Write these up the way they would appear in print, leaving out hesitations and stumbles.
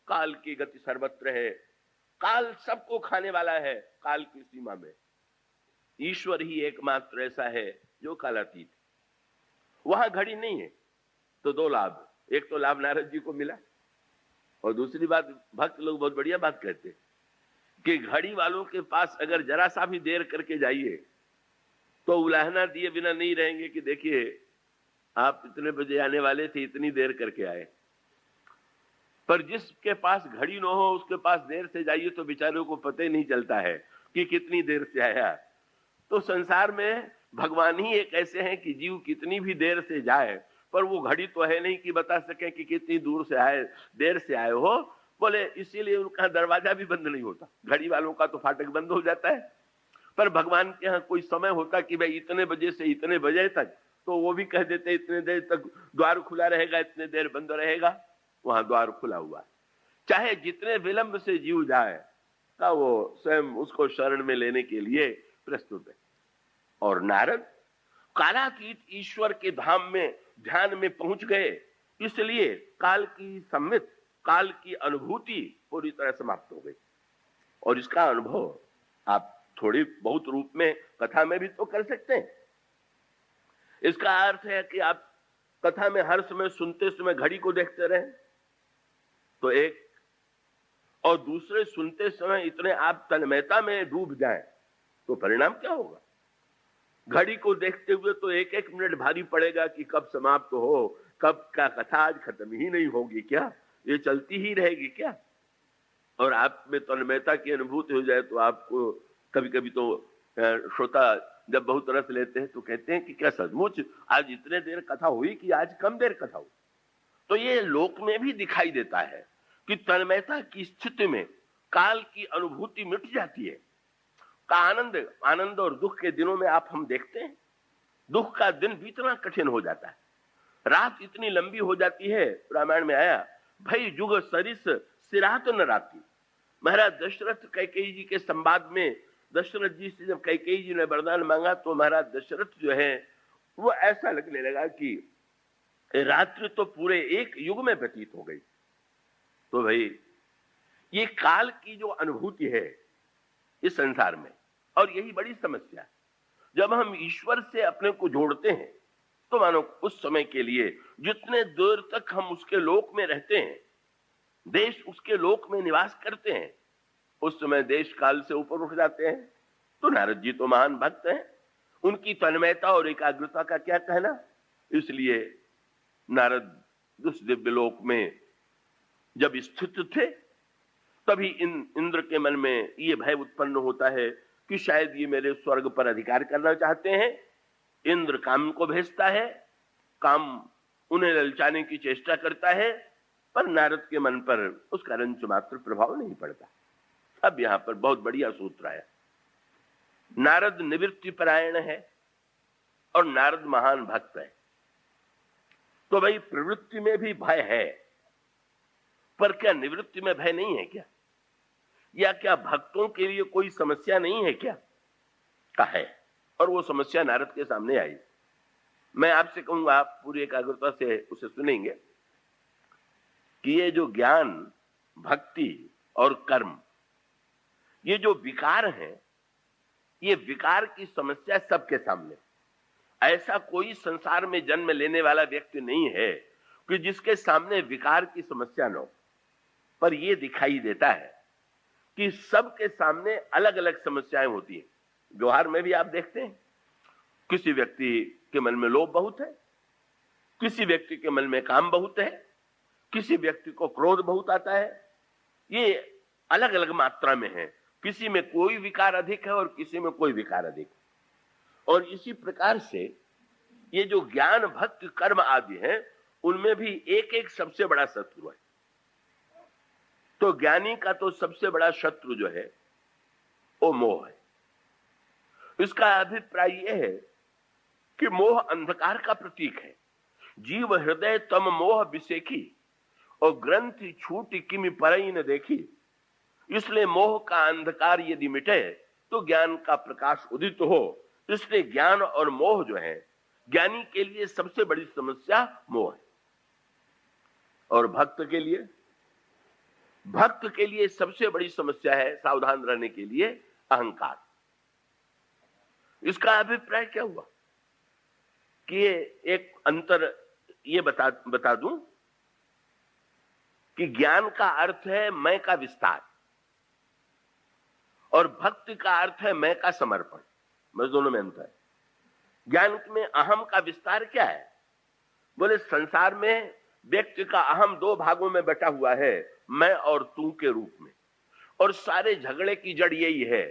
काल की गति सर्वत्र है, काल सबको खाने वाला है, काल की सीमा में ईश्वर ही एकमात्र ऐसा है जो कालातीत। वहां घड़ी नहीं है तो दो लाभ, एक तो लाभ नारद जी को मिला, और दूसरी बात भक्त लोग बहुत बढ़िया बात कहते हैं कि घड़ी वालों के पास अगर जरा सा भी देर करके जाइए तो उलाहना दिए बिना नहीं रहेंगे कि देखिए आप इतने बजे आने वाले थे, इतनी देर करके आए। पर जिसके पास घड़ी न हो उसके पास देर से जाइए तो बेचारों को पता ही नहीं चलता है कि कितनी देर से आया। तो संसार में भगवान ही एक ऐसे हैं कि जीव कितनी भी देर से जाए, पर वो घड़ी तो है नहीं कि बता सके कि कितनी दूर से आए, देर से आए हो। बोले इसीलिए उनका दरवाजा भी बंद नहीं होता, घड़ी वालों का तो फाटक बंद हो जाता है, पर भगवान के यहाँ कोई समय होता कि भाई इतने बजे से इतने बजे तक, तो वो भी कह देते इतने देर तक द्वार खुला रहेगा, इतने देर बंद रहेगा। वहां द्वार खुला हुआ, चाहे जितने विलंब से जीव जाए का वो स्वयं उसको शरण में लेने के लिए प्रस्तुत है। और नारद कालातीत ईश्वर के धाम में ध्यान में पहुंच गए, इसलिए काल की सम्मित, काल की अनुभूति पूरी तरह समाप्त हो गई। और इसका अनुभव आप थोड़ी बहुत रूप में कथा में भी तो कर सकते हैं। इसका अर्थ है कि आप कथा में हर समय सुनते समय घड़ी को देखते रहें तो एक, और दूसरे सुनते समय इतने आप तन्मयता में डूब जाएं तो परिणाम क्या होगा। घड़ी को देखते हुए तो एक एक मिनट भारी पड़ेगा कि कब समाप्त हो, कब का कथा आज खत्म ही नहीं होगी क्या, ये चलती ही रहेगी क्या। और आप में तन्मयता की अनुभूति हो जाए तो आपको कभी कभी तो श्रोता जब बहुत रस लेते हैं तो कहते हैं कि क्या सचमुच आज इतने देर कथा हुई कि आज कम देर कथा हुई। तो ये लोक में भी दिखाई देता है कि तन्मयता की स्थिति में काल की अनुभूति मिट जाती है। का आनंद और दुख के दिनों में आप हम देखते हैं, दुख का दिन बीतना कठिन हो जाता है, रात इतनी लंबी हो जाती है। रामायण में आया भई जुग सरिस सिरात न राती। महाराज दशरथ कैकेयी जी के संवाद में दशरथ जी से जब कैकेयी जी ने वरदान मांगा तो महाराज दशरथ जो है वो ऐसा लगने लगा कि रात्रि तो पूरे एक युग में व्यतीत हो गई। तो भाई ये काल की जो अनुभूति है इस संसार में, और यही बड़ी समस्या है, जब हम ईश्वर से अपने को जोड़ते हैं तो मानो उस समय के लिए जितने देर तक हम उसके लोक में रहते हैं, देश उसके लोक में निवास करते हैं, उस समय देश काल से ऊपर उठ जाते हैं। तो नारद जी तो महान भक्त हैं, उनकी तन्मयता और एकाग्रता का क्या कहना। इसलिए नारद उस दिव्य लोक में जब स्थित थे तभी इंद्र के मन में ये भय उत्पन्न होता है कि शायद ये मेरे स्वर्ग पर अधिकार करना चाहते हैं। इंद्र काम को भेजता है, काम उन्हें ललचाने की चेष्टा करता है, पर नारद के मन पर उसका रंच मात्र प्रभाव नहीं पड़ता। अब यहां पर बहुत बढ़िया सूत्र आया, नारद निवृत्ति परायण है और नारद महान भक्त है। तो भाई प्रवृत्ति में भी भय है, पर क्या निवृत्ति में भय नहीं है क्या, या क्या भक्तों के लिए कोई समस्या नहीं है क्या, का है। और वो समस्या नारद के सामने आई। मैं आपसे कहूंगा आप पूरी एकाग्रता से उसे सुनेंगे कि ये जो ज्ञान, भक्ति और कर्म, ये जो विकार हैं, ये विकार की समस्या सबके सामने। ऐसा कोई संसार में जन्म लेने वाला व्यक्ति नहीं है कि जिसके सामने विकार की समस्या न हो। पर यह दिखाई देता है कि सबके सामने अलग अलग समस्याएं होती हैं। व्यवहार में भी आप देखते हैं, किसी व्यक्ति के मन में लोभ बहुत है, किसी व्यक्ति के मन में काम बहुत है, किसी व्यक्ति को क्रोध बहुत आता है। ये अलग अलग मात्रा में है, किसी में कोई विकार अधिक है और किसी में कोई विकार अधिक। और इसी प्रकार से ये जो ज्ञान, भक्ति, कर्म आदि हैं, उनमें भी एक एक सबसे बड़ा शत्रु है। तो ज्ञानी का तो सबसे बड़ा शत्रु जो है वो मोह है। इसका अभिप्राय यह है कि मोह अंधकार का प्रतीक है। जीव हृदय तम मोह विसेखी और ग्रंथि छूटी किमि परई न देखी। इसलिए मोह का अंधकार यदि मिटे तो ज्ञान का प्रकाश उदित हो। इसलिए ज्ञान और मोह जो है, ज्ञानी के लिए सबसे बड़ी समस्या मोह है। और भक्त के लिए भक्त के लिए सबसे बड़ी समस्या है सावधान रहने के लिए अहंकार। इसका अभिप्राय क्या हुआ कि एक अंतर ये बता दूं कि ज्ञान का अर्थ है मैं का विस्तार और भक्ति का अर्थ है मैं का समर्पण। बस दोनों में अंतर है। ज्ञान में अहम का विस्तार क्या है? बोले संसार में व्यक्ति का अहम दो भागों में बटा हुआ है, मैं और तू के रूप में, और सारे झगड़े की जड़ यही है।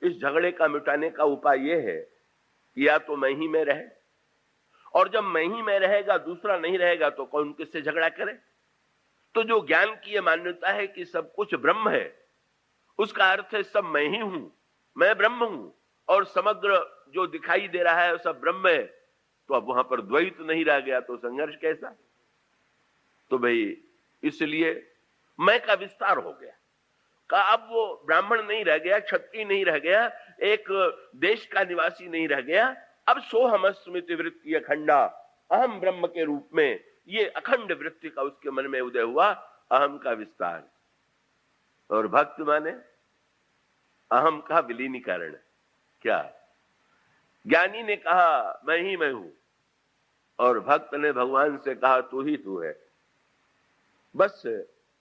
इस झगड़े का मिटाने का उपाय यह है कि या तो मैं ही में रहे, और जब मैं ही में रहेगा दूसरा नहीं रहेगा तो कौन किससे झगड़ा करे। तो जो ज्ञान की यह मान्यता है कि सब कुछ ब्रह्म है, उसका अर्थ है सब मैं ही हूं, मैं ब्रह्म हूं और समग्र जो दिखाई दे रहा है सब ब्रह्म है। तो अब वहां पर द्वैत नहीं रह गया तो संघर्ष कैसा? तो भाई इसलिए मैं का विस्तार हो गया का अब वो ब्राह्मण नहीं रह गया, क्षत्रिय नहीं रह गया, एक देश का निवासी नहीं रह गया। अब सोहम स्मृति वृत्ति अखंडा, अहम ब्रह्म के रूप में ये अखंड वृत्ति का उसके मन में उदय हुआ, अहम का विस्तार। और भक्त माने अहम का विलीनीकरण। क्या? ज्ञानी ने कहा मैं ही मैं हूं और भक्त ने भगवान से कहा तू ही तू है। बस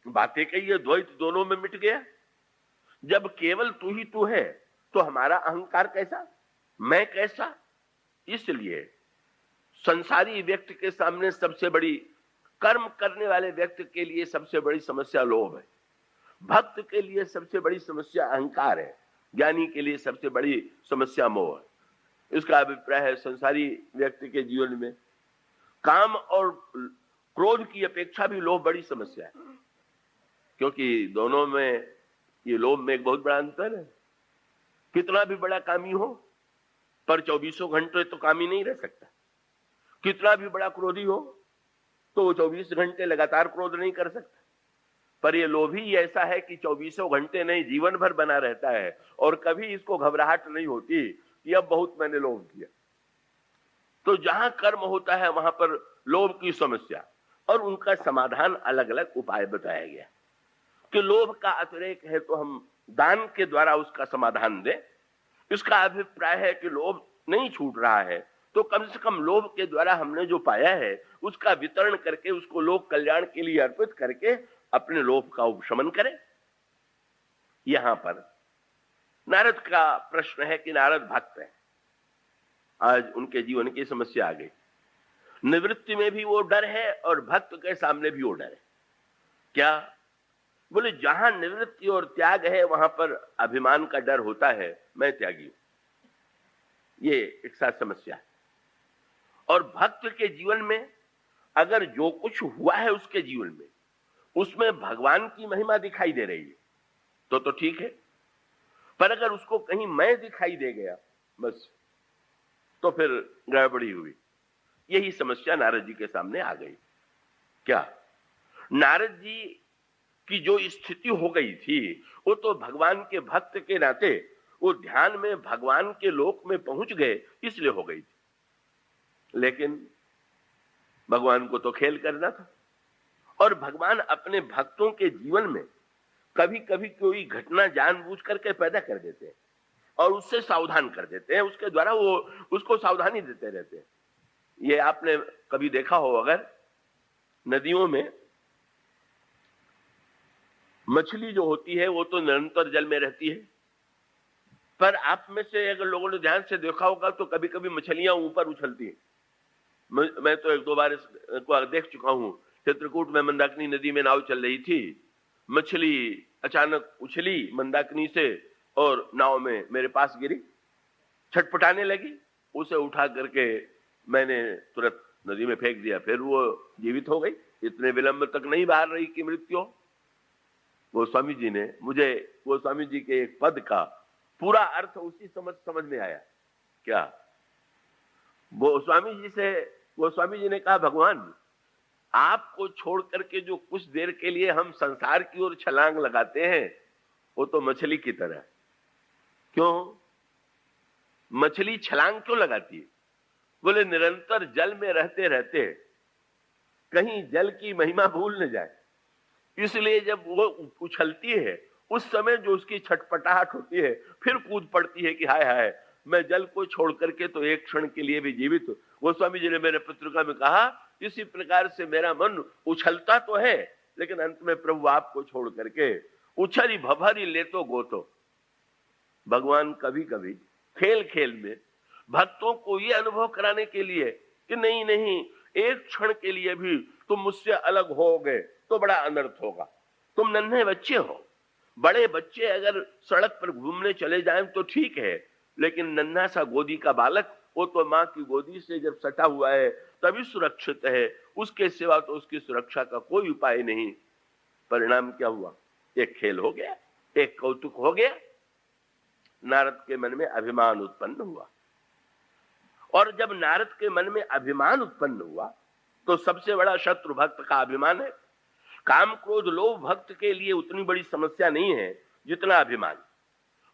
बातें कही, ये द्वैत दोनों में मिट गया। जब केवल तू ही तू है तो हमारा अहंकार कैसा, मैं कैसा? इसलिए संसारी व्यक्ति के सामने सबसे बड़ी, कर्म करने वाले व्यक्ति के लिए सबसे बड़ी समस्या लोभ है, भक्त के लिए सबसे बड़ी समस्या अहंकार है, ज्ञानी के लिए सबसे बड़ी समस्या मोह है। इसका अभिप्राय है संसारी व्यक्ति के जीवन में काम और क्रोध की अपेक्षा भी लोभ बड़ी समस्या है, क्योंकि दोनों में, ये लोभ में एक बहुत बड़ा अंतर है। कितना भी बड़ा कामी हो पर 24 घंटे तो कामी नहीं रह सकता, कितना भी बड़ा क्रोधी हो तो वो 24 घंटे लगातार क्रोध नहीं कर सकता। पर ये लोभी ऐसा है कि 24 घंटे नहीं, जीवन भर बना रहता है और कभी इसको घबराहट नहीं होती कि अब बहुत मैंने लोभ किया। तो जहां कर्म होता है वहां पर लोभ की समस्या और उनका समाधान अलग अलग उपाय बताया गया कि लोभ का अतिरेक है तो हम दान के द्वारा उसका समाधान दें। इसका अभिप्राय है कि लोभ नहीं छूट रहा है तो कम से कम लोभ के द्वारा हमने जो पाया है उसका वितरण करके, उसको लोक कल्याण के लिए अर्पित करके अपने लोभ का उपशमन करें। यहां पर नारद का प्रश्न है कि नारद भक्त है, आज उनके जीवन की समस्या आ गई। निवृत्ति में भी वो डर है और भक्त के सामने भी वो डर है। क्या? बोले जहां निवृत्ति और त्याग है वहां पर अभिमान का डर होता है, मैं त्यागी हूं। ये एक साथ समस्या है। और भक्त के जीवन में अगर जो कुछ हुआ है उसके जीवन में उसमें भगवान की महिमा दिखाई दे रही है तो ठीक है, पर अगर उसको कहीं मैं दिखाई दे गया बस तो फिर गड़बड़ी हुई। यही समस्या नारद जी के सामने आ गई। क्या? नारद जी की जो स्थिति हो गई थी वो तो भगवान के भक्त के नाते वो ध्यान में भगवान के लोक में पहुंच गए इसलिए हो गई थी। लेकिन भगवान को तो खेल करना था और भगवान अपने भक्तों के जीवन में कभी कभी कोई घटना जानबूझ करके पैदा कर देते हैं और उससे सावधान कर देते हैं, उसके द्वारा वो उसको सावधानी देते रहते हैं। ये आपने कभी देखा हो, अगर नदियों में मछली जो होती है वो तो निरंतर जल में रहती है, पर आप में से अगर लोगों ने ध्यान से देखा होगा तो कभी कभी मछलियां ऊपर उछलती हैं। मैं तो एक दो बार इसको देख चुका हूं। चित्रकूट में मंदाकिनी नदी में नाव चल रही थी, मछली अचानक उछली मंदाकिनी से और नाव में मेरे पास गिरी, छटपटाने लगी। उसे उठा करके मैंने तुरंत नदी में फेंक दिया, फिर वो जीवित हो गई। इतने विलंब तक नहीं बाहर रही कि मृत्यु। वो स्वामी जी ने मुझे, वो स्वामी जी के एक पद का पूरा अर्थ उसी समझ में आया। क्या? वो स्वामी जी ने कहा भगवान आपको छोड़ करके जो कुछ देर के लिए हम संसार की ओर छलांग लगाते हैं वो तो मछली की तरह। क्यों मछली छलांग क्यों लगाती है? बोले निरंतर जल में रहते रहते कहीं जल की महिमा भूल न जाए, इसलिए जब वो उछलती है उस समय जो उसकी छटपटाहट होती है, फिर कूद पड़ती है कि हाय हाय, मैं जल को छोड़ करके तो एक क्षण के लिए भी जीवित हूं। गोस्वामी जी ने मेरे पत्रिका में कहा, इसी प्रकार से मेरा मन उछलता तो है, लेकिन अंत में प्रभु आपको छोड़ करके उछली भभरी ले तो गोतो। भगवान कभी कभी खेल खेल में भक्तों को ये अनुभव कराने के लिए कि नहीं नहीं, एक क्षण के लिए भी तुम मुझसे अलग हो गए तो बड़ा अनर्थ होगा। तुम नन्हे बच्चे हो, बड़े बच्चे अगर सड़क पर घूमने चले जाएं तो ठीक है, लेकिन नन्हा सा गोदी का बालक, वो तो माँ की गोदी से जब सटा हुआ है तभी सुरक्षित है, उसके सिवा तो उसकी सुरक्षा का कोई उपाय नहीं। परिणाम क्या हुआ? एक खेल हो गया, एक कौतुक हो गया। नारद के मन में अभिमान उत्पन्न हुआ, और जब नारद के मन में अभिमान उत्पन्न हुआ तो सबसे बड़ा शत्रु भक्त का अभिमान है। काम क्रोध लोभ भक्त के लिए उतनी बड़ी समस्या नहीं है जितना अभिमान।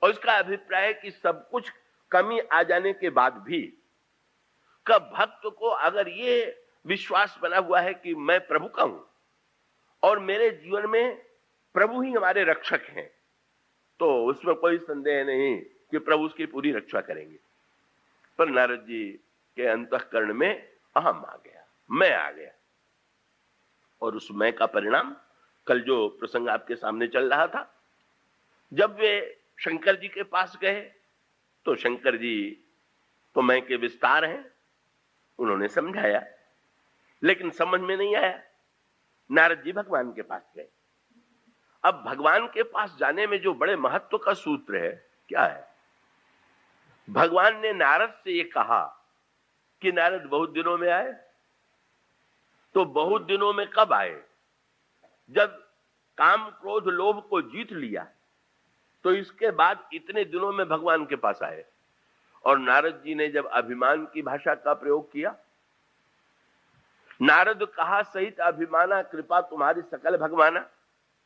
और इसका अभिप्राय है कि सब कुछ कमी आ जाने के बाद भी कब भक्त को अगर ये विश्वास बना हुआ है कि मैं प्रभु का हूं और मेरे जीवन में प्रभु ही हमारे रक्षक हैं, तो उसमें कोई संदेह नहीं कि प्रभु उसकी पूरी रक्षा करेंगे। पर नारद जी के अंतःकरण में अहम आ गया, मैं आ गया, और उस मैं का परिणाम कल जो प्रसंग आपके सामने चल रहा था, जब वे शंकर जी के पास गए तो शंकर जी तो मैं के विस्तार हैं, उन्होंने समझाया, लेकिन समझ में नहीं आया। नारद जी भगवान के पास गए। अब भगवान के पास जाने में जो बड़े महत्व का सूत्र है क्या है? भगवान ने नारद से ये कहा कि नारद बहुत दिनों में आए। तो बहुत दिनों में कब आए? जब काम क्रोध लोभ को जीत लिया, तो इसके बाद इतने दिनों में भगवान के पास आए। और नारद जी ने जब अभिमान की भाषा का प्रयोग किया, नारद कहा सहित अभिमाना कृपा तुम्हारी सकल भगवाना,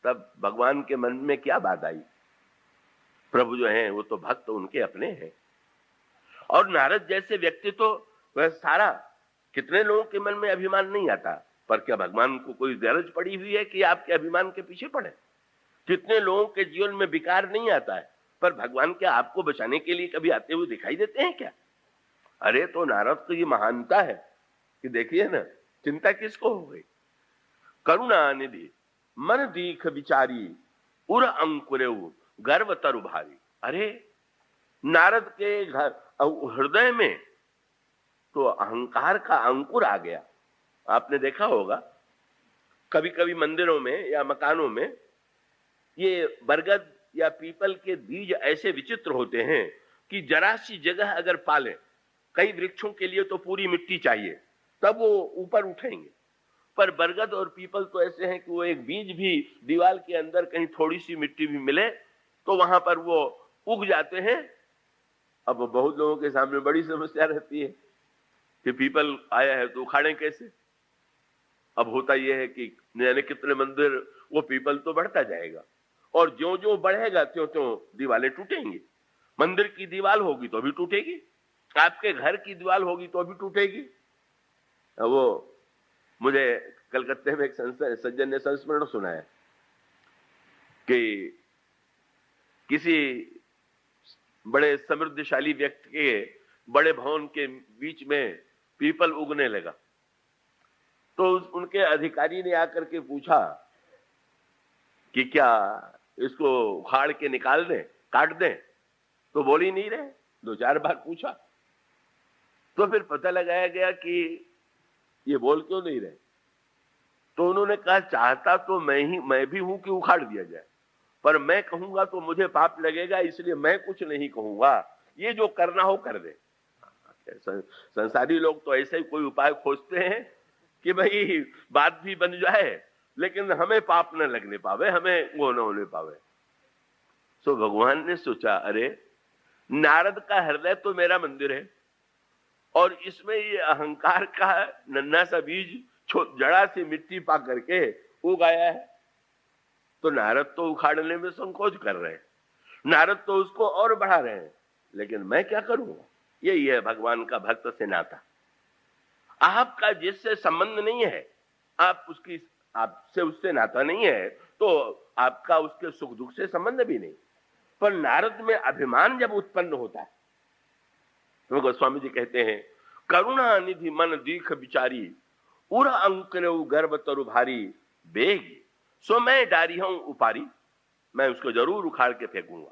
तब भगवान के मन में क्या बात आई? प्रभु जो हैं वो तो भक्त उनके अपने हैं, और नारद जैसे व्यक्ति तो वह सारा, कितने लोगों के मन में अभिमान नहीं आता, पर क्या भगवान को कोई गरज पड़ी हुई है कि आपके अभिमान के पीछे पड़े? कितने लोगों के जीवन में विकार नहीं आता है, पर भगवान क्या आपको बचाने के लिए कभी आते हुए दिखाई देते हैं क्या? अरे तो नारद तो ये महानता है कि देखिए ना, चिंता किसको हो गई। करुणा निधि मन दीख विचारी उर अंकुरेऊ गर्व तरु भारी। अरे नारद के घर हृदय में तो अहंकार का अंकुर आ गया। आपने देखा होगा कभी कभी मंदिरों में या मकानों में ये बरगद या पीपल के बीज ऐसे विचित्र होते हैं कि जरा सी जगह अगर पालें, कई वृक्षों के लिए तो पूरी मिट्टी चाहिए तब वो ऊपर उठेंगे, पर बरगद और पीपल तो ऐसे हैं कि वो एक बीज भी दीवार के अंदर कहीं थोड़ी सी मिट्टी भी मिले तो वहां पर वो उग जाते हैं। अब बहुत लोगों के सामने बड़ी समस्या रहती है कि पीपल आया है तो उखाड़ें कैसे। अब होता यह है कि यानी कितने मंदिर, वो पीपल तो बढ़ता जाएगा और ज्यों ज्यों बढ़ेगा त्यों त्यों दीवारें टूटेंगी। मंदिर की दीवार होगी तो भी टूटेगी, आपके घर की दीवार होगी तो भी टूटेगी। वो मुझे कलकत्ते में एक सज्जन ने संस्मरण सुनाया कि किसी बड़े समृद्धशाली व्यक्ति के बड़े भवन के बीच में पीपल उगने लगा, तो उनके अधिकारी ने आकर के पूछा कि क्या इसको उखाड़ के निकाल दें, काट दें? तो बोल ही नहीं रहे। 2-4 बार पूछा तो फिर पता लगाया गया कि ये बोल क्यों नहीं रहे। तो उन्होंने कहा चाहता तो मैं भी हूं कि उखाड़ दिया जाए, पर मैं कहूंगा तो मुझे पाप लगेगा, इसलिए मैं कुछ नहीं कहूंगा, ये जो करना हो कर दे। संसारी लोग तो ऐसे ही कोई उपाय खोजते हैं कि भाई बात भी बन जाए लेकिन हमें पाप न लगने पावे, हमें वो न होने पावे। तो भगवान ने सोचा अरे नारद का हृदय तो मेरा मंदिर है और इसमें ये अहंकार का नन्हा सा बीज जड़ा से मिट्टी पा करके उग आया है, तो नारद तो उखाड़ने में संकोच कर रहे हैं, नारद तो उसको और बढ़ा रहे हैं, लेकिन मैं क्या करूंगा। यही है भगवान का भक्त से नाता। आपका जिससे संबंध नहीं है आप उसकी आपसे उससे नाता नहीं है तो आपका उसके सुख दुख से संबंध भी नहीं। पर नारद में अभिमान जब उत्पन्न होता है तो गोस्वामी जी कहते हैं, करुणा निधि मन दीख विचारी, उर अंकुरऊ गर्भ तरु भारी, बेग सो मैं डारी हूं उपारी, मैं उसको जरूर उखाड़ के फेंकूंगा।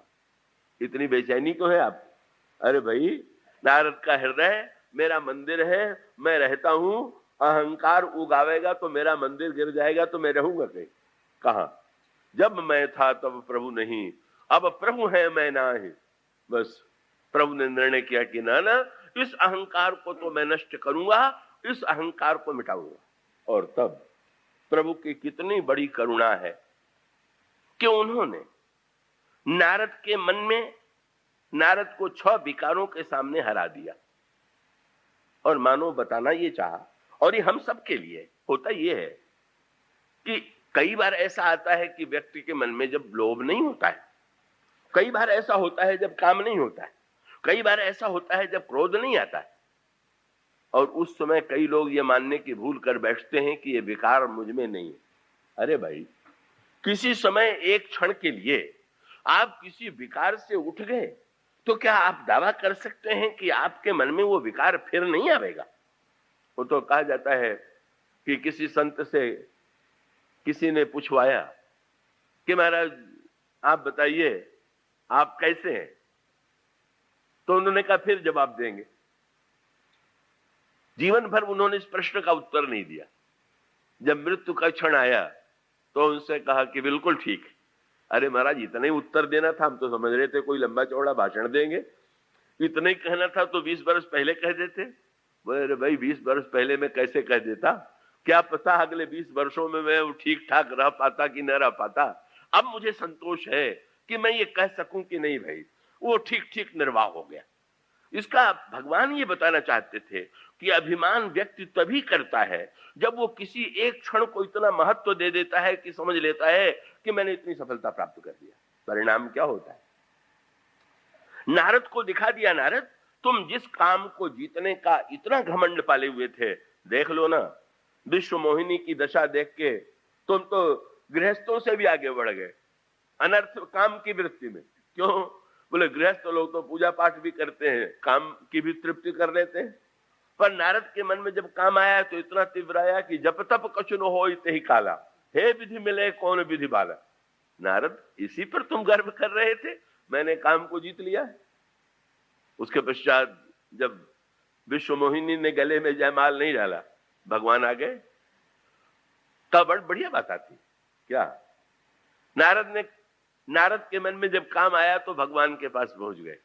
इतनी बेचैनी क्यों है आप? अरे भाई, नारद का हृदय मेरा मंदिर है, मैं रहता हूं, अहंकार उगावेगा तो मेरा मंदिर गिर जाएगा तो मैं रहूंगा कहीं? कहां? जब मैं था तब प्रभु नहीं, अब प्रभु है मैं नाही। बस प्रभु ने निर्णय किया कि ना ना, इस अहंकार को तो मैं नष्ट करूंगा, इस अहंकार को मिटाऊंगा। और तब प्रभु की कितनी बड़ी करुणा है कि उन्होंने नारद के मन में, नारद को 6 विकारों के सामने हरा दिया। और मानो बताना ये चाहा, और ये हम सब के लिए होता ये है कि कई बार ऐसा आता है कि व्यक्ति के मन में जब लोभ नहीं होता है, कई बार ऐसा होता है जब काम नहीं होता है, कई बार ऐसा होता है जब क्रोध नहीं आता है, और उस समय कई लोग ये मानने की भूल कर बैठते हैं कि ये विकार मुझ में नहीं है। अरे भाई, किसी समय एक क्षण के लिए आप किसी विकार से उठ गए तो क्या आप दावा कर सकते हैं कि आपके मन में वो विकार फिर नहीं आएगा? वो तो कहा जाता है कि किसी संत से किसी ने पूछवाया कि महाराज आप बताइए आप कैसे हैं? तो उन्होंने कहा फिर जवाब देंगे। जीवन भर उन्होंने इस प्रश्न का उत्तर नहीं दिया। जब मृत्यु का क्षण आया तो उनसे कहा कि बिल्कुल ठीक। अरे महाराज, इतना ही उत्तर देना था, हम तो समझ रहे थे कोई लंबा चौड़ा भाषण देंगे। इतना ही कहना था तो 20 वर्ष पहले कह देते। बोले भाई, 20 वर्ष पहले मैं कैसे कह देता? क्या पता अगले 20 वर्षों में मैं ठीक ठाक रह पाता कि न रह पाता। अब मुझे संतोष है कि मैं ये कह सकूं कि नहीं भाई, वो ठीक ठीक निर्वाह हो गया। इसका भगवान ये बताना चाहते थे कि अभिमान व्यक्ति तभी करता है जब वो किसी एक क्षण को इतना महत्व दे देता है कि समझ लेता है कि मैंने इतनी सफलता प्राप्त कर लिया। परिणाम क्या होता है? नारद को दिखा दिया, नारद तुम जिस काम को जीतने का इतना घमंड पाले हुए थे, देख लो ना, विश्व मोहिनी की दशा देख के तुम तो गृहस्थों से भी आगे बढ़ गए अनर्थ काम की वृत्ति में। क्यों? बोले गृहस्थ लोग तो पूजा पाठ भी करते हैं, काम की भी तृप्ति कर लेते हैं, पर नारद के मन में जब काम आया तो इतना तीव्र आया कि जप तप कछु न होय तेहि काला, हे विधि मिले कौन विधि बाला। नारद, इसी पर तुम गर्व कर रहे थे, मैंने काम को जीत लिया है। उसके पश्चात जब विश्व मोहिनी ने गले में जयमाल नहीं डाला, भगवान आ गए, तब बड़ी बढ़िया बात आती। क्या? नारद के मन में जब काम आया तो भगवान के पास पहुंच गए।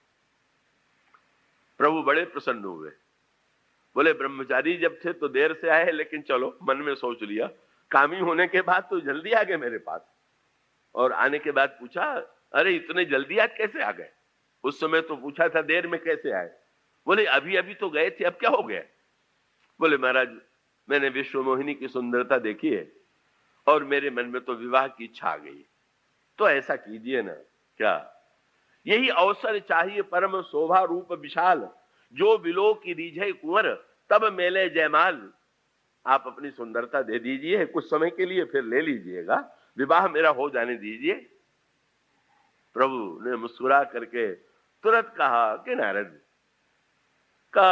प्रभु बड़े प्रसन्न हुए, बोले ब्रह्मचारी जब थे तो देर से आए, लेकिन चलो मन में सोच लिया, कामी होने के बाद तो जल्दी आ गए मेरे पास। और आने के बाद पूछा, अरे इतने जल्दी आज कैसे आ गए? उस समय तो पूछा था देर में कैसे आए? बोले अभी अभी तो गए थे, अब क्या हो गया? बोले महाराज, मैंने विश्व मोहिनी की सुंदरता देखी है और मेरे मन में तो विवाह की इच्छा आ गई, तो ऐसा कीजिए ना। क्या? यही अवसर चाहिए परम शोभा रूप विशाल, जो विलो की रीझे कुंवर तब मेले जयमाल। आप अपनी सुंदरता दे दीजिए कुछ समय के लिए, फिर ले लीजिएगा, विवाह मेरा हो जाने दीजिए। प्रभु ने मुस्कुरा करके तुरंत कहा कि नारद का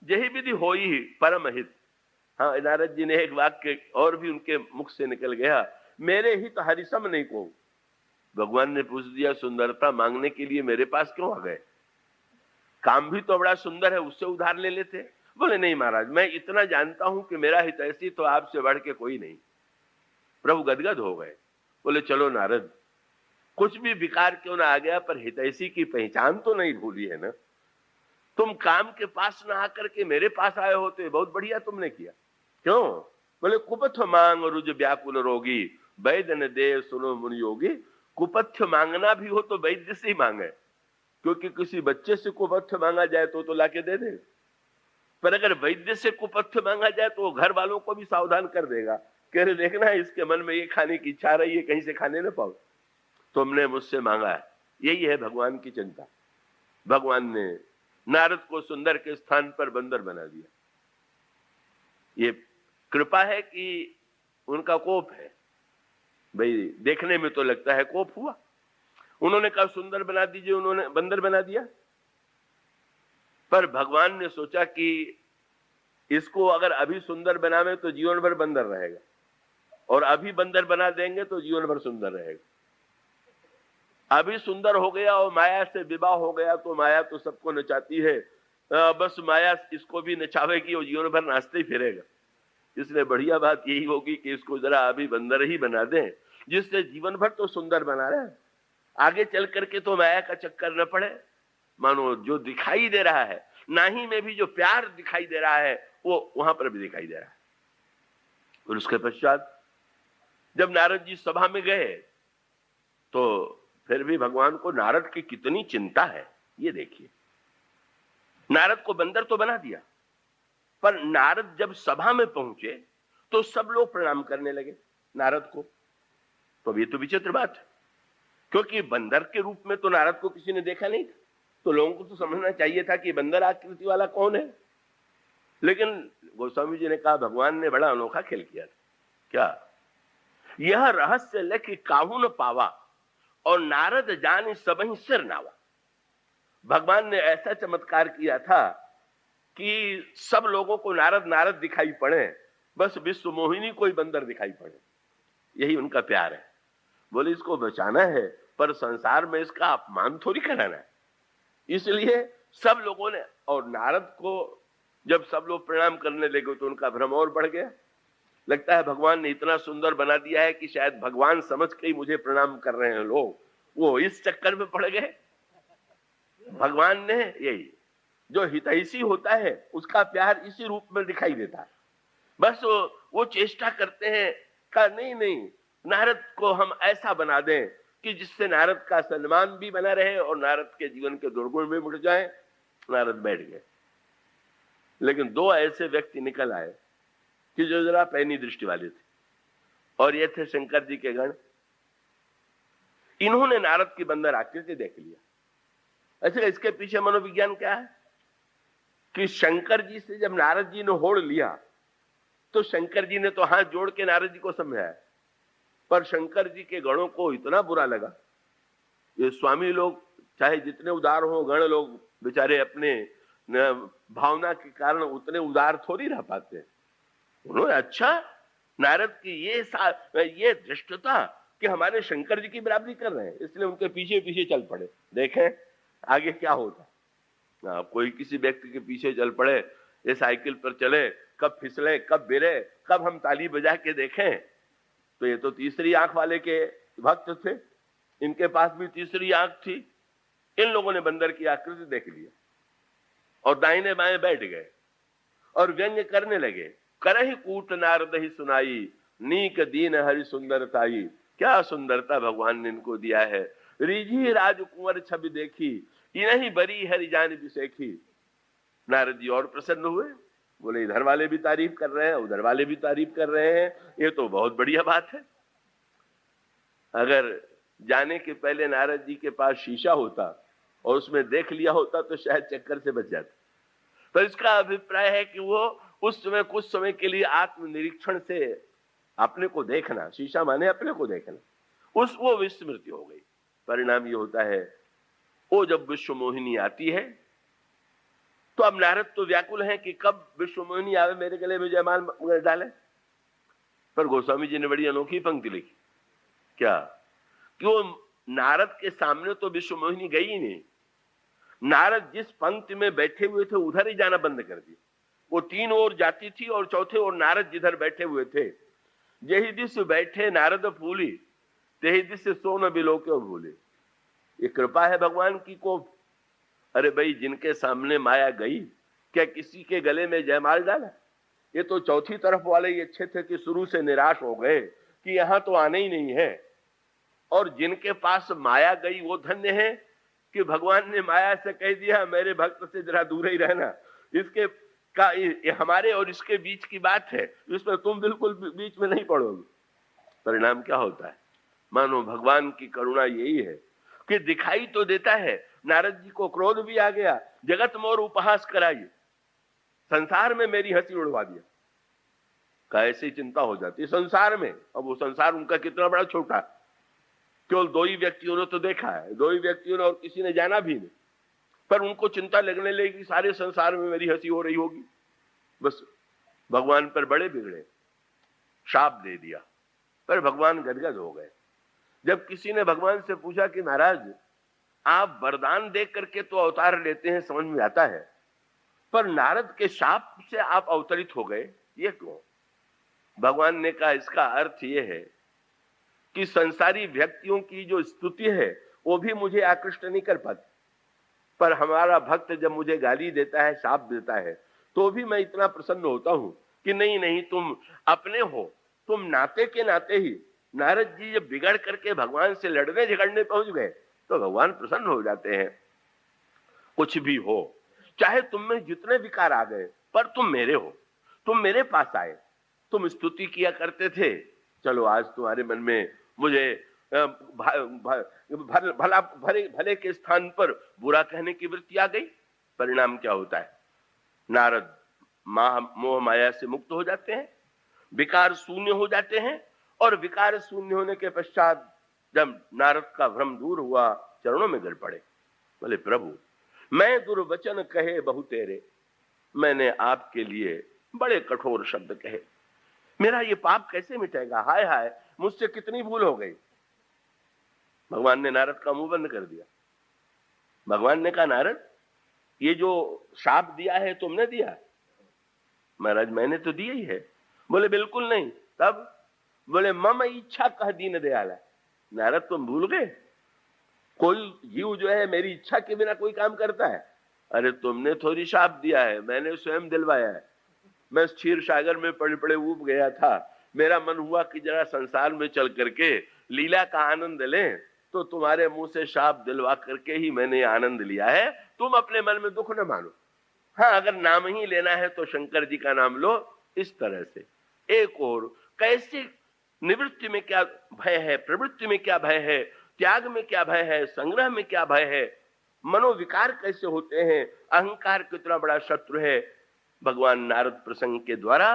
यही विधि होई परम हित। हाँ, नारद जी ने एक वाक्य और भी उनके मुख से निकल गया, मेरे हित हरिसम नहीं को। भगवान ने पूछ दिया, सुंदरता मांगने के लिए मेरे पास क्यों आ गए? काम भी तो बड़ा सुंदर है, उससे उधार ले लेते। बोले नहीं महाराज, मैं इतना जानता हूं कि मेरा हितैषी तो आपसे बढ़ के कोई नहीं। प्रभु गदगद हो गए, बोले चलो नारद, कुछ भी विकार क्यों ना आ गया, पर हितैषी की पहचान तो नहीं भूली है ना। तुम काम के पास ना आकर के मेरे पास आए होते, बहुत बढ़िया तुमने किया। क्यों? बोले कुपथ मांग रुज व्याकुल रोगी, वैद्य न दे सुनो मुनि योगी। कुपथ्य मांगना भी हो तो वैद्य से ही मांगे, क्योंकि किसी बच्चे से कुपथ्य मांगा जाए तो लाके दे दे, पर अगर वैद्य से कुपथ्य मांगा जाए तो वो घर वालों को भी सावधान कर देगा, कह रहे देखना इसके मन में ये खाने की इच्छा रही है, कहीं से खाने ना पाओ, तुमने मुझसे मांगा है। यही है भगवान की चिंता। भगवान ने नारद को सुंदर के स्थान पर बंदर बना दिया। ये कृपा है कि उनका कोप है। भाई देखने में तो लगता है कोप हुआ। उन्होंने कहा सुंदर बना दीजिए, उन्होंने बंदर बना दिया। पर भगवान ने सोचा कि इसको अगर अभी सुंदर बनावे तो जीवन भर बंदर रहेगा, और अभी बंदर बना देंगे तो जीवन भर सुंदर रहेगा। अभी सुंदर हो गया और माया से विवाह हो गया तो माया तो सबको नचाती है, बस माया इसको भी नचावेगी और जीवन भर नाचते ही फिरेगा। इसलिए बढ़िया बात यही होगी कि इसको जरा अभी बंदर ही बना दें, जिससे जीवन भर तो सुंदर बना रहे, आगे चल करके तो माया का चक्कर न पड़े। मानो जो दिखाई दे रहा है नाही में भी जो प्यार दिखाई दे रहा है वो वहां पर भी दिखाई दे रहा है। और उसके पश्चात जब नारद जी सभा में गए तो फिर भी भगवान को नारद की कितनी चिंता है ये देखिए। नारद को बंदर तो बना दिया, पर नारद जब सभा में पहुंचे तो सब लोग प्रणाम करने लगे नारद को। तो ये तो विचित्र बात है, क्योंकि बंदर के रूप में तो नारद को किसी ने देखा नहीं था, तो लोगों को तो समझना चाहिए था कि बंदर आकृति वाला कौन है। लेकिन गोस्वामी जी ने कहा भगवान ने बड़ा अनोखा खेल किया था। क्या? यह रहस्य लेके काहू न पावा और नारद जान सबही सिर नावा। भगवान ने ऐसा चमत्कार किया था कि सब लोगों को नारद नारद दिखाई पड़े, बस विश्व मोहिनी कोई बंदर दिखाई पड़े। यही उनका प्यार है। बोले इसको बचाना है पर संसार में इसका अपमान थोड़ी कराना है। इसलिए सब लोगों ने, और नारद को जब सब लोग प्रणाम करने लगे तो उनका भ्रम और बढ़ गया। लगता है भगवान ने इतना सुंदर बना दिया है कि शायद भगवान समझ के ही मुझे प्रणाम कर रहे हैं लोग, वो इस चक्कर में पड़ गए। भगवान ने यही जो हितैषी होता है उसका प्यार इसी रूप में दिखाई देता है। बस वो चेष्टा करते हैं का नहीं नारद को हम ऐसा बना दें कि जिससे नारद का सम्मान भी बना रहे और नारद के जीवन के दुर्गुण भी मिट जाए। नारद बैठ गए, लेकिन दो ऐसे व्यक्ति निकल आए कि जो जरा पैनी दृष्टि वाले थे, और ये थे शंकर जी के गण। इन्होंने नारद की बंदर आकृति देख लिया। अच्छा, इसके पीछे मनोविज्ञान क्या है कि शंकर जी से जब नारद जी ने होड़ लिया तो शंकर जी ने तो हाथ जोड़ के नारद जी को समझाया, पर शंकर जी के गणों को इतना बुरा लगा। ये स्वामी लोग चाहे जितने उदार हो, गण लोग बेचारे अपने भावना के कारण उतने उदार थोड़ी रह पाते। उन्होंने अच्छा नारद की ये धृष्टता कि हमारे शंकर जी की बराबरी कर रहे हैं, इसलिए उनके पीछे पीछे चल पड़े। देखें आगे क्या होता। कोई किसी व्यक्ति के पीछे चल पड़े, ये साइकिल पर चले, कब फिसले कब गिरे, कब हम ताली बजा के देखें। तो ये तो तीसरी आंख वाले के भक्त थे, इनके पास भी तीसरी आंख थी। इन लोगों ने बंदर की आकृति देख लिया और दाहिने बाएं बैठ गए और व्यंग्य करने लगे। करहि कूट नारद ही सुनाई, नीक दीन हरि सुंदरताई। क्या सुंदरता भगवान ने इनको दिया है। रिझी राजकुंवर छवि देखी, इन्हीं बरी हरि जान बिसेखी। नारद जी और प्रसन्न हुए, बोले इधर वाले भी तारीफ कर रहे हैं, उधर वाले भी तारीफ कर रहे हैं, ये तो बहुत बढ़िया बात है। अगर जाने के पहले नारद जी के पास शीशा होता और उसमें देख लिया होता तो शायद चक्कर से बच जाता। पर इसका अभिप्राय है कि वो उस समय कुछ समय के लिए आत्मनिरीक्षण से अपने को देखना, शीशा माने अपने को देखना, वो विस्मृति हो गई। परिणाम ये होता है वो जब विश्व मोहिनी आती है तो अब नारद तो व्याकुल हैं कि कब विश्व मोहिनी आवे, मेरे गले में जयमाल डाले। पर गोस्वामी जी ने बड़ी अनोखी पंक्ति लिखी। क्या? कि वो नारद के सामने तो विश्व मोहिनी गई ही नहीं। नारद जिस पंक्ति में बैठे हुए थे उधर ही जाना बंद कर दिया। वो तीन ओर जाती थी और चौथे ओर नारद जिधर बैठे हुए थे। यही दिश बैठे नारद फूली, तेही दिश सोन बिलोक्यो भूले। ये कृपा है भगवान की को। अरे भाई, जिनके सामने माया गई, क्या किसी के गले में जयमाल डाला? ये तो चौथी तरफ वाले ये अच्छे थे कि शुरू से निराश हो गए कि यहां तो आने ही नहीं है। और जिनके पास माया गई वो धन्य है कि भगवान ने माया से कह दिया मेरे भक्त से जरा दूर ही रहना, इसके का ये हमारे और इसके बीच की बात है, इसमें तुम बिल्कुल बीच में नहीं पड़ोगे। परिणाम क्या होता है? मानो भगवान की करुणा यही है कि दिखाई तो देता है। नारद जी को क्रोध भी आ गया, जगत मोर उपहास कराइए, संसार में मेरी हंसी उड़वा दिया। कैसी चिंता हो जाती है संसार में। अब वो संसार उनका कितना बड़ा छोटा, केवल 2 ही व्यक्तियों ने तो देखा है, 2 ही व्यक्तियों ने, और किसी ने जाना भी नहीं, पर उनको चिंता लगने लगी सारे संसार में मेरी हंसी हो रही होगी। बस भगवान पर बड़े बिगड़े, शाप दे दिया, पर भगवान गदगद हो गए। जब किसी ने भगवान से पूछा कि महाराज आप वरदान दे करके तो अवतार लेते हैं, समझ में आता है, पर नारद के शाप से आप अवतरित हो गए, ये क्यों? भगवान ने कहा इसका अर्थ ये है कि संसारी व्यक्तियों की जो स्तुति है वो भी मुझे आकृष्ट नहीं कर पाती, पर हमारा भक्त जब मुझे गाली देता है, शाप देता है, तो भी मैं इतना प्रसन्न होता हूं कि नहीं नहीं तुम अपने हो, तुम नाते के नाते ही। नारद जी जब बिगड़ करके भगवान से लड़ने झगड़ने पहुंच गए तो भगवान प्रसन्न हो जाते हैं। कुछ भी हो, चाहे तुम में जितने विकार आ गए, पर तुम मेरे हो, तुम मेरे पास आए, तुम स्तुति किया करते थे, चलो आज तुम्हारे मन में मुझे भले के स्थान पर बुरा कहने की वृत्ति आ गई। परिणाम क्या होता है? नारद मोह माया से मुक्त हो जाते हैं, विकार शून्य हो जाते हैं, और विकार शून्य होने के पश्चात जब नारद का भ्रम दूर हुआ, चरणों में गिर पड़े, बोले प्रभु मैं दुर्वचन कहे बहु तेरे, मैंने आपके लिए बड़े कठोर शब्द कहे, मेरा ये पाप कैसे मिटेगा? हाय हाय मुझसे कितनी भूल हो गई। भगवान ने नारद का मुंह बंद कर दिया। भगवान ने कहा नारद ये जो शाप दिया है तुमने दिया? महाराज मैंने तो दिया ही है। बोले बिल्कुल नहीं। तब बोले मम इच्छा कह दीन दयाला। नारद तुम भूल गए, कोई जीव जो है मेरी इच्छा के बिना कोई काम करता है? अरे तुमने थोड़ी शाप दिया है, मैंने स्वयं दिलवाया है। मैं क्षीर सागर में पड़े पड़े ऊब गया था, मेरा मन हुआ कि जरा संसार में चल करके लीला का आनंद लें, तो तुम्हारे मुंह से शाप दिलवा करके ही मैंने आनंद लिया है। तुम अपने मन में दुख न मानो। हाँ अगर नाम ही लेना है तो शंकर जी का नाम लो। इस तरह से एक और कैसे निवृत्ति में क्या भय है, प्रवृत्ति में क्या भय है, त्याग में क्या भय है, संग्रह में क्या भय है, मनोविकार कैसे होते हैं, अहंकार कितना बड़ा शत्रु है, भगवान नारद प्रसंग के द्वारा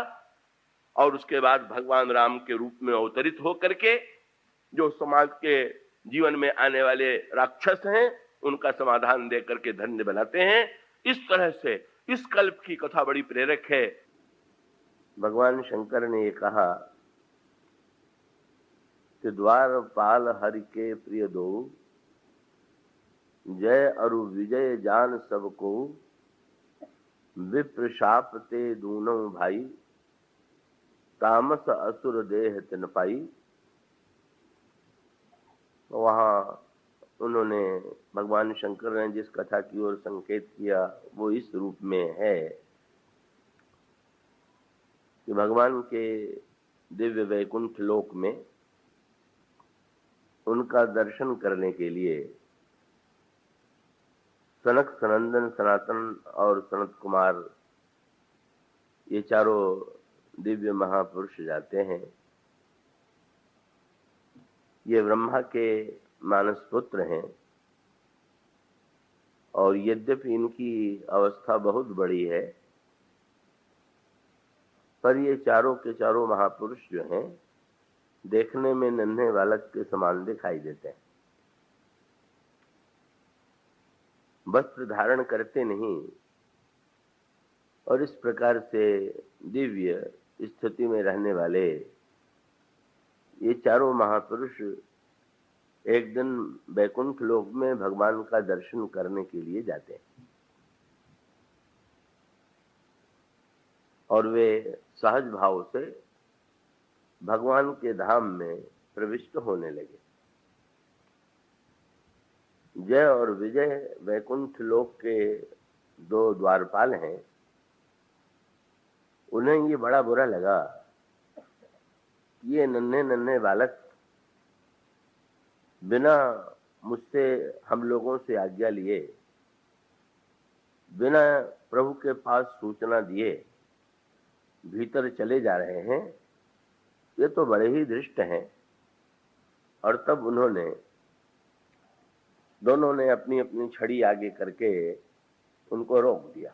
और उसके बाद भगवान राम के रूप में अवतरित होकर के जो समाज के जीवन में आने वाले राक्षस हैं उनका समाधान दे करके धन्य बनाते हैं। इस तरह से इस कल्प की कथा बड़ी प्रेरक है। भगवान शंकर ने ये कहा कि द्वारपाल हरि के प्रिय दो, जय अरु विजय जान सबको, विप्र शाप ते दूनों भाई, तामस असुर देह तिन पाई। वहां उन्होंने भगवान शंकर ने जिस कथा की ओर संकेत किया वो इस रूप में है कि भगवान के दिव्य वैकुंठ लोक में उनका दर्शन करने के लिए सनक, सनंदन, सनातन और सनत कुमार ये चारों दिव्य महापुरुष जाते हैं। ये ब्रह्मा के मानस पुत्र हैं और यद्यपि इनकी अवस्था बहुत बड़ी है, पर ये चारों के चारों महापुरुष जो हैं देखने में नन्हे बालक के समान दिखाई देते हैं। वस्त्र धारण करते नहीं और इस प्रकार से दिव्य स्थिति में रहने वाले ये चारों महापुरुष एक दिन वैकुंठ लोक में भगवान का दर्शन करने के लिए जाते हैं और वे सहज भाव से भगवान के धाम में प्रविष्ट होने लगे। जय और विजय वैकुंठ लोक के दो द्वारपाल हैं। उन्हें ये बड़ा बुरा लगा कि ये नन्हे नन्हे बालक बिना मुझसे, हम लोगों से आज्ञा लिए, बिना प्रभु के पास सूचना दिए भीतर चले जा रहे हैं, ये तो बड़े ही धृष्ट हैं। और तब दोनों ने अपनी अपनी छड़ी आगे करके उनको रोक दिया।